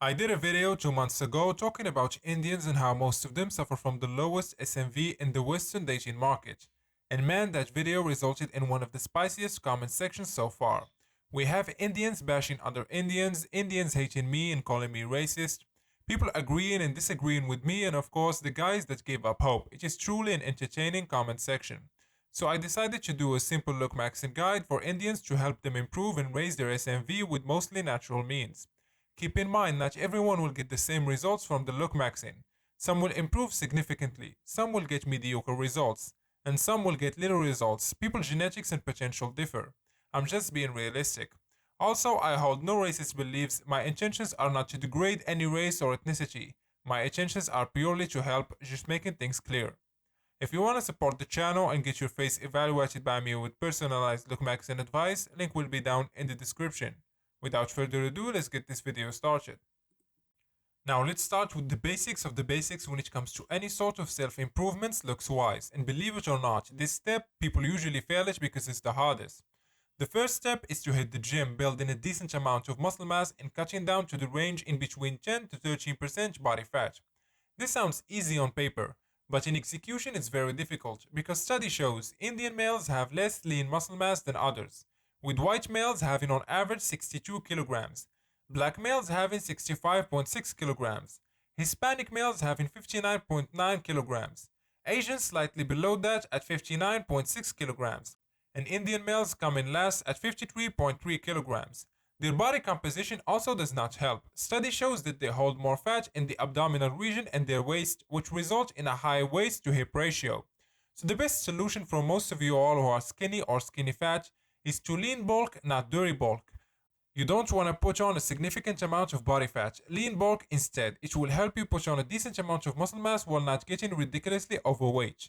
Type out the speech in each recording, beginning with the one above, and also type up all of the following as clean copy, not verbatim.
I did a video 2 months ago talking about Indians and how most of them suffer from the lowest SMV in the Western dating market. And man, that video resulted in one of the spiciest comment sections so far. We have Indians bashing other Indians, Indians hating me and calling me racist, people agreeing and disagreeing with me, and of course the guys that gave up hope. It is truly an entertaining comment section. So I decided to do a simple Lookmaxxing guide for Indians to help them improve and raise their SMV with mostly natural means. Keep in mind, not everyone will get the same results from the Lookmaxxing. Some will improve significantly, some will get mediocre results, and some will get little results. People's genetics and potential differ. I'm just being realistic. Also, I hold no racist beliefs. My intentions are not to degrade any race or ethnicity. My intentions are purely to help, just making things clear. If you want to support the channel and get your face evaluated by me with personalized Lookmaxxing advice, link will be down in the description. Without further ado, let's get this video started. Now let's start with the basics of the basics when it comes to any sort of self-improvements looks-wise. And believe it or not, this step, people usually fail it because it's the hardest. The first step is to hit the gym, building a decent amount of muscle mass and cutting down to the range in between 10 to 13% body fat. This sounds easy on paper, but in execution it's very difficult because study shows Indian males have less lean muscle mass than others, with white males having on average 62 kilograms, black males having 65.6 kilograms, Hispanic males having 59.9 kilograms, Asians slightly below that at 59.6 kilograms, and Indian males come in last at 53.3 kilograms. Their body composition also does not help. Study shows that they hold more fat in the abdominal region and their waist, which result in a high waist to hip ratio. So the best solution for most of you all who are skinny or skinny fat is to lean bulk, not dirty bulk. You don't want to put on a significant amount of body fat. Lean bulk instead. It will help you put on a decent amount of muscle mass while not getting ridiculously overweight.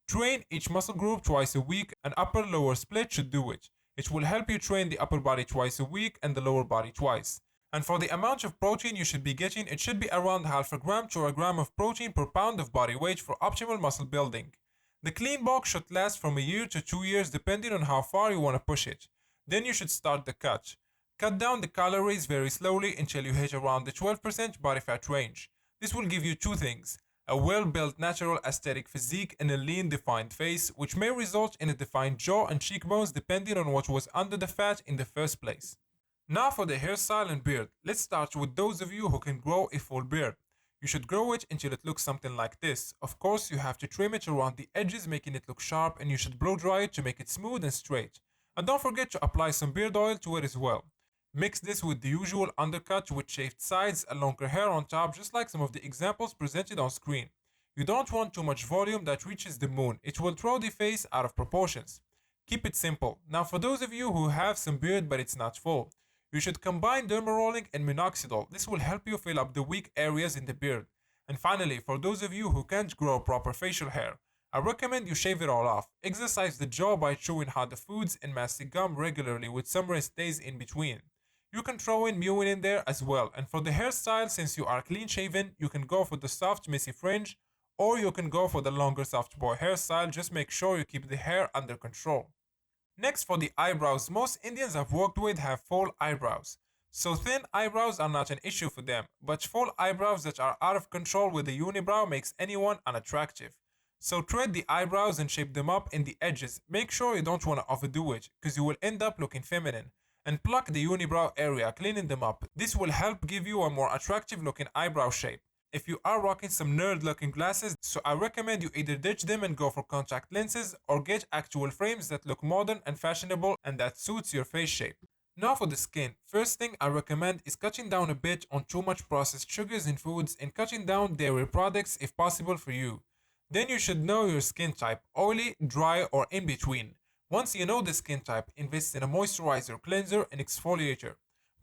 Train each muscle group twice a week. An upper-lower split should do it. It will help you train the upper body twice a week and the lower body twice. And for the amount of protein you should be getting, it should be around half a gram to a gram of protein per pound of body weight for optimal muscle building. The clean bulk should last from a year to 2 years depending on how far you want to push it. Then you should start the cut. Cut down the calories very slowly until you hit around the 12% body fat range. This will give you two things: a well-built natural aesthetic physique and a lean defined face, which may result in a defined jaw and cheekbones depending on what was under the fat in the first place. Now for the hairstyle and beard. Let's start with those of you who can grow a full beard. You should grow it until it looks something like this. Of course, you have to trim it around the edges, making it look sharp, and you should blow dry it to make it smooth and straight. And don't forget to apply some beard oil to it as well. Mix this with the usual undercut with shaved sides and longer hair on top, just like some of the examples presented on screen. You don't want too much volume that reaches the moon. It will throw the face out of proportions. Keep it simple. Now for those of you who have some beard but it's not full, you should combine derma rolling and minoxidil. This will help you fill up the weak areas in the beard. And finally, for those of you who can't grow proper facial hair, I recommend you shave it all off. Exercise the jaw by chewing hard foods and mastic gum regularly with some rest days in between. You can throw in mewing in there as well. And for the hairstyle, since you are clean shaven, you can go for the soft messy fringe, or you can go for the longer soft boy hairstyle. Just make sure you keep the hair under control. Next, for the eyebrows, most Indians I've worked with have full eyebrows. So thin eyebrows are not an issue for them, but full eyebrows that are out of control with a unibrow makes anyone unattractive. So thread the eyebrows and shape them up in the edges. Make sure you don't want to overdo it, because you will end up looking feminine. And pluck the unibrow area, cleaning them up. This will help give you a more attractive looking eyebrow shape. If you are rocking some nerd looking glasses, so I recommend you either ditch them and go for contact lenses, or get actual frames that look modern and fashionable and that suits your face shape. Now for the skin. First thing I recommend is cutting down a bit on too much processed sugars in foods and cutting down dairy products if possible for you. Then you should know your skin type, oily, dry, or in between. Once you know the skin type, invest in a moisturizer, cleanser, and exfoliator.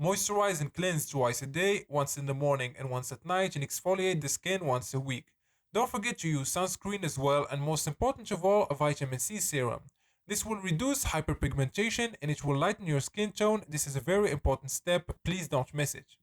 Moisturize and cleanse twice a day, once in the morning and once at night, and exfoliate the skin once a week. Don't forget to use sunscreen as well, and most important of all, a vitamin C serum. This will reduce hyperpigmentation and it will lighten your skin tone. This is a very important step, please don't miss it.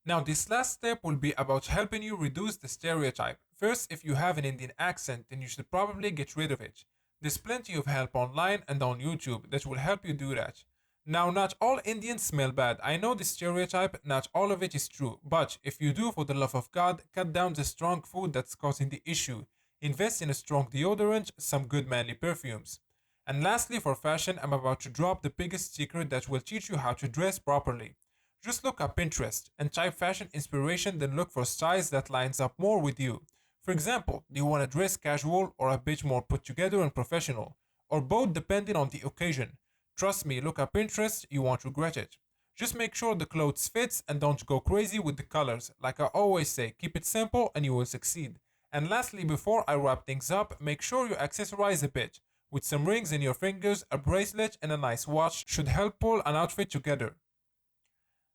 Now this last step will be about helping you reduce the stereotype. First, if you have an Indian accent, then you should probably get rid of it. There's plenty of help online and on YouTube that will help you do that. Now, not all Indians smell bad. I know the stereotype, not all of it is true. But if you do, for the love of God, cut down the strong food that's causing the issue. Invest in a strong deodorant, some good manly perfumes. And lastly, for fashion, I'm about to drop the biggest secret that will teach you how to dress properly. Just look up Pinterest and type fashion inspiration, then look for styles that lines up more with you. For example, do you want to dress casual or a bit more put together and professional? Or both depending on the occasion. Trust me, look up Pinterest, you won't regret it. Just make sure the clothes fits and don't go crazy with the colors. Like I always say, keep it simple and you will succeed. And lastly, before I wrap things up, make sure you accessorize a bit. With some rings in your fingers, a bracelet, and a nice watch should help pull an outfit together.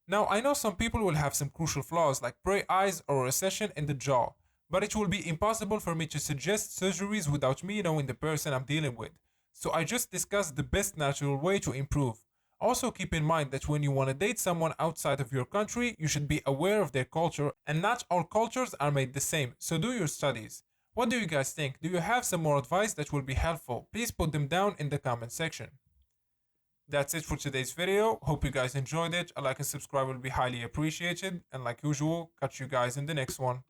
Now, I know some people will have some crucial flaws like gray eyes or a recession in the jaw, but it will be impossible for me to suggest surgeries without me knowing the person I'm dealing with. So I just discussed the best natural way to improve. Also, keep in mind that when you want to date someone outside of your country, you should be aware of their culture, and not all cultures are made the same, so do your studies. What do you guys think? Do you have some more advice that will be helpful? Please put them down in the comment section. That's it for today's video. Hope you guys enjoyed it. A like and subscribe will be highly appreciated. And like usual, catch you guys in the next one.